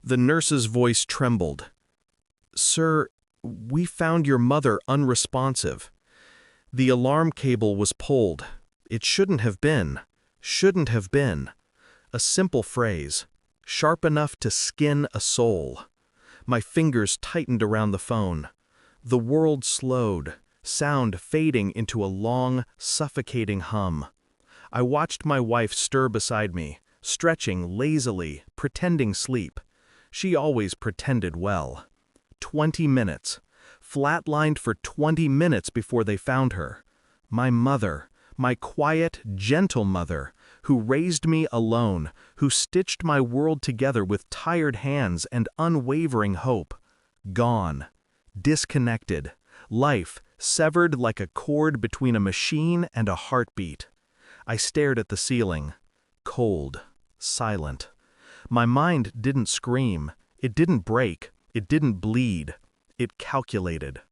The nurse's voice trembled. "Sir, we found your mother unresponsive. The alarm cable was pulled. It shouldn't have been. Shouldn't have been." A simple phrase, sharp enough to skin a soul. My fingers tightened around the phone. The world slowed, sound fading into a long, suffocating hum. I watched my wife stir beside me, stretching lazily, pretending sleep. She always pretended well. 20 minutes. Flatlined for 20 minutes before they found her. My mother, my quiet, gentle mother, who raised me alone, who stitched my world together with tired hands and unwavering hope. Gone. Disconnected. Life severed like a cord between a machine and a heartbeat. I stared at the ceiling. Cold. Silent. My mind didn't scream. It didn't break. It didn't bleed. It calculated.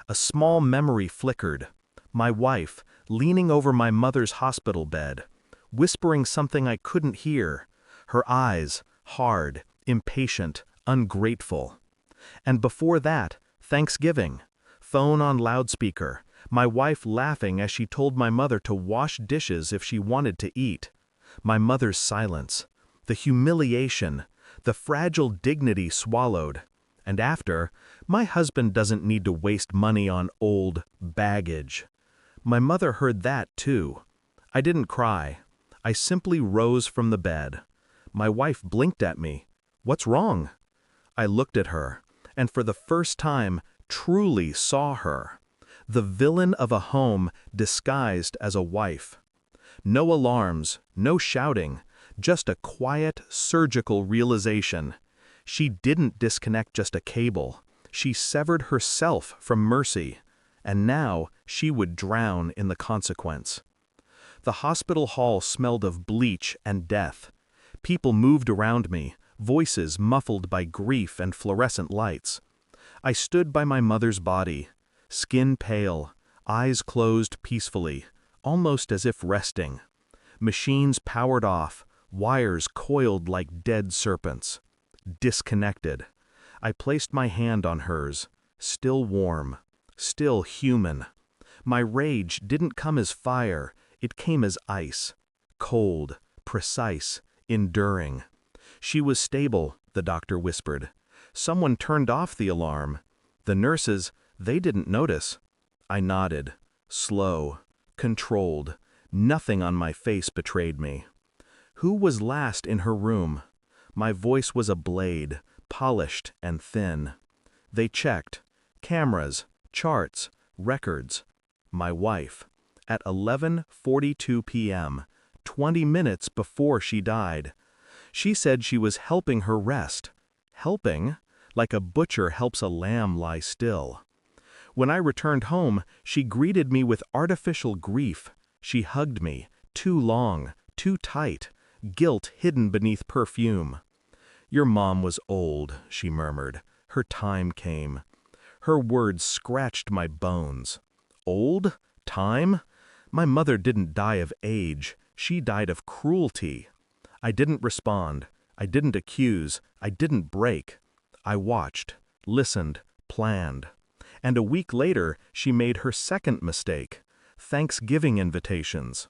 A small memory flickered. My wife, leaning over my mother's hospital bed, whispering something I couldn't hear. Her eyes, hard, impatient, ungrateful. And before that, Thanksgiving. Phone on loudspeaker. My wife laughing as she told my mother to wash dishes if she wanted to eat. My mother's silence. The humiliation. The fragile dignity swallowed. And after, my husband doesn't need to waste money on old baggage. My mother heard that too. I didn't cry. I simply rose from the bed. My wife blinked at me. "What's wrong?" I looked at her, and for the first time truly saw her. The villain of a home disguised as a wife. No alarms, no shouting, just a quiet, surgical realization. She didn't disconnect just a cable. She severed herself from mercy, and now she would drown in the consequence. The hospital hall smelled of bleach and death. People moved around me, voices muffled by grief and fluorescent lights. I stood by my mother's body, skin pale, eyes closed peacefully, almost as if resting. Machines powered off, wires coiled like dead serpents. Disconnected. I placed my hand on hers, still warm, still human. My rage didn't come as fire, it came as ice. Cold, precise, enduring. She was stable, the doctor whispered. Someone turned off the alarm. The nurses, they didn't notice. I nodded. Slow, controlled. Nothing on my face betrayed me. Who was last in her room? My voice was a blade, polished and thin. They checked. Cameras, charts, records. My wife. At 11:42 p.m., 20 minutes before she died. She said she was helping her rest. Helping? Like a butcher helps a lamb lie still. When I returned home, she greeted me with artificial grief. She hugged me, too long, too tight, guilt hidden beneath perfume. "Your mom was old," she murmured. "Her time came." Her words scratched my bones. Old? Time? My mother didn't die of age. She died of cruelty. I didn't respond. I didn't accuse. I didn't break. I watched, listened, planned. And a week later, she made her second mistake. Thanksgiving invitations.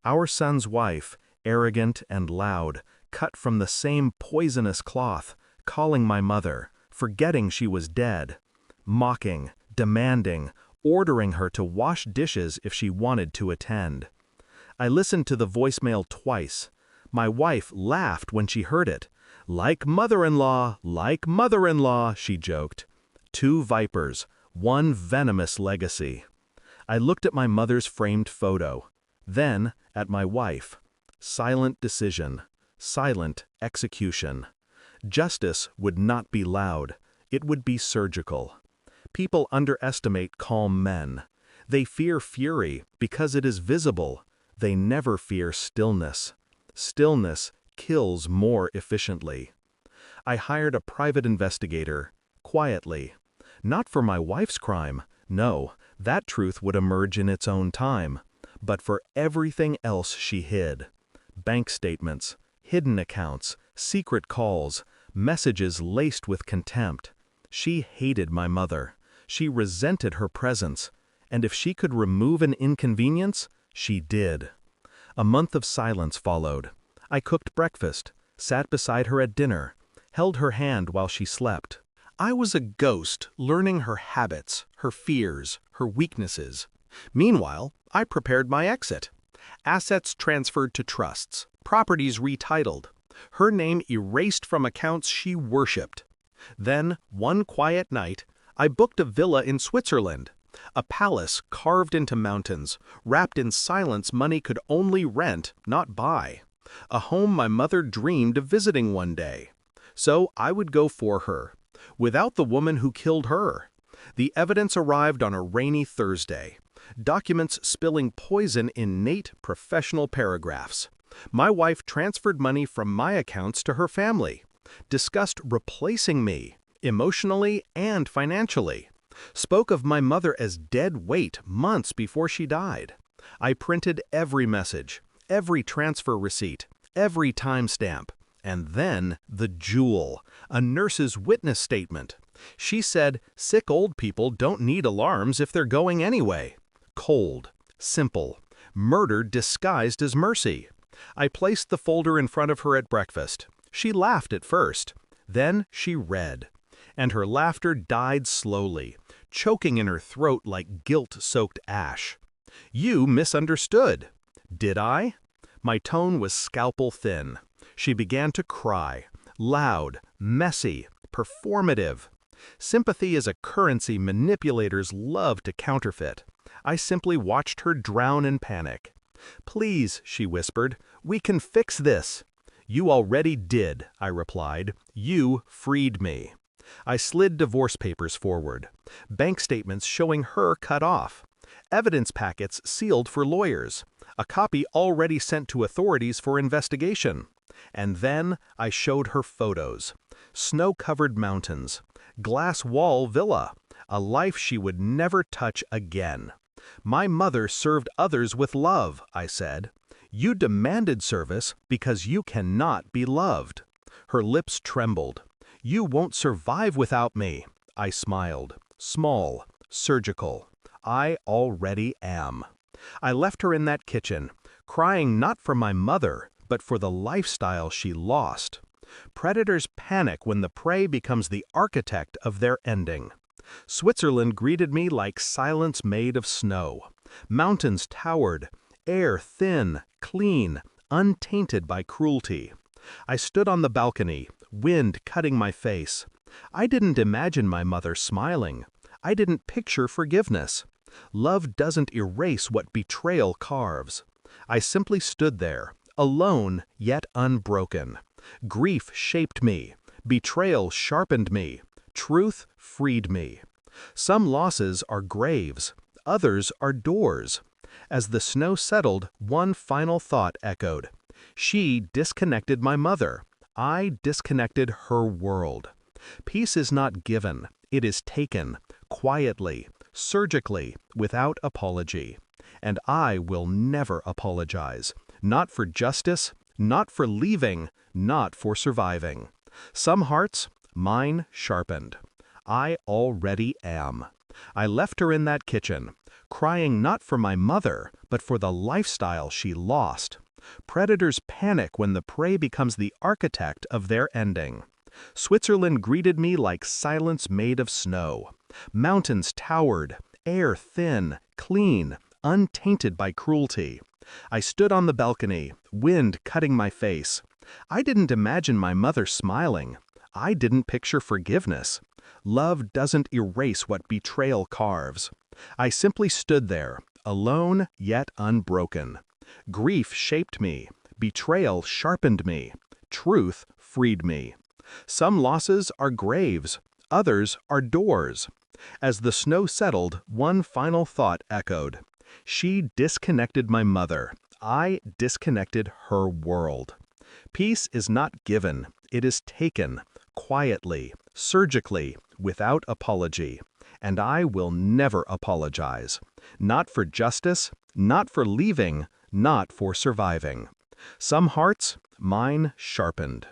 Our son's wife, arrogant and loud, cut from the same poisonous cloth, calling my mother, forgetting she was dead. Mocking, demanding, ordering her to wash dishes if she wanted to attend. I listened to the voicemail twice. My wife laughed when she heard it. Like mother-in-law, she joked. Two vipers, one venomous legacy. I looked at my mother's framed photo, then at my wife. Silent decision, silent execution. Justice would not be loud, it would be surgical. People underestimate calm men. They fear fury because it is visible. They never fear stillness. Stillness kills more efficiently. I hired a private investigator, quietly. Not for my wife's crime, no, that truth would emerge in its own time, but for everything else she hid. Bank statements, hidden accounts, secret calls, messages laced with contempt. She hated my mother. She resented her presence. And if she could remove an inconvenience, she did. A month of silence followed. I cooked breakfast, sat beside her at dinner, held her hand while she slept. I was a ghost, learning her habits, her fears, her weaknesses. Meanwhile, I prepared my exit. Assets transferred to trusts, properties retitled, her name erased from accounts she worshipped. Then, one quiet night, I booked a villa in Switzerland, a palace carved into mountains, wrapped in silence money could only rent, not buy. A home my mother dreamed of visiting one day. So I would go for her, without the woman who killed her. The evidence arrived on a rainy Thursday. Documents spilling poison in neat, professional paragraphs. My wife transferred money from my accounts to her family, discussed replacing me, emotionally and financially, spoke of my mother as dead weight months before she died. I printed every message, every transfer receipt, every timestamp, and then the jewel, a nurse's witness statement. She said, sick old people don't need alarms if they're going anyway. Cold, simple, murder disguised as mercy. I placed the folder in front of her at breakfast. She laughed at first. Then she read. And her laughter died slowly, choking in her throat like guilt-soaked ash. You misunderstood. Did I? My tone was scalpel thin. She began to cry, loud, messy, performative. Sympathy is a currency manipulators love to counterfeit. I simply watched her drown in panic. Please, she whispered, we can fix this. You already did, I replied. You freed me. I slid divorce papers forward, bank statements showing her cut off, evidence packets sealed for lawyers, a copy already sent to authorities for investigation. And then I showed her photos. Snow-covered mountains, glass wall villa, a life she would never touch again. My mother served others with love, I said. You demanded service because you cannot be loved. Her lips trembled. You won't survive without me. I smiled. Small, surgical. I already am. I left her in that kitchen, crying not for my mother, but for the lifestyle she lost. Predators panic when the prey becomes the architect of their ending. Switzerland greeted me like silence made of snow. Mountains towered, air thin, clean, untainted by cruelty. I stood on the balcony, wind cutting my face. I didn't imagine my mother smiling. I didn't picture forgiveness. Love doesn't erase what betrayal carves. I simply stood there, alone yet unbroken. Grief shaped me. Betrayal sharpened me. Truth freed me. Some losses are graves. Others are doors. As the snow settled, one final thought echoed. She disconnected my mother. I disconnected her world. Peace is not given. It is taken, quietly, surgically, without apology. And I will never apologize. Not for justice, not for leaving, not for surviving. Some hearts, mine sharpened. I already am. I left her in that kitchen, crying not for my mother, but for the lifestyle she lost. Predators panic when the prey becomes the architect of their ending. Switzerland greeted me like silence made of snow. Mountains towered, air thin, clean, untainted by cruelty. I stood on the balcony, wind cutting my face. I didn't imagine my mother smiling. I didn't picture forgiveness. Love doesn't erase what betrayal carves. I simply stood there, alone yet unbroken. Grief shaped me. Betrayal sharpened me. Truth freed me. Some losses are graves. Others are doors. As the snow settled, one final thought echoed. She disconnected my mother. I disconnected her world. Peace is not given. It is taken, quietly, surgically, without apology. And I will never apologize. Not for justice, not for leaving, not for surviving. Some hearts, mine sharpened.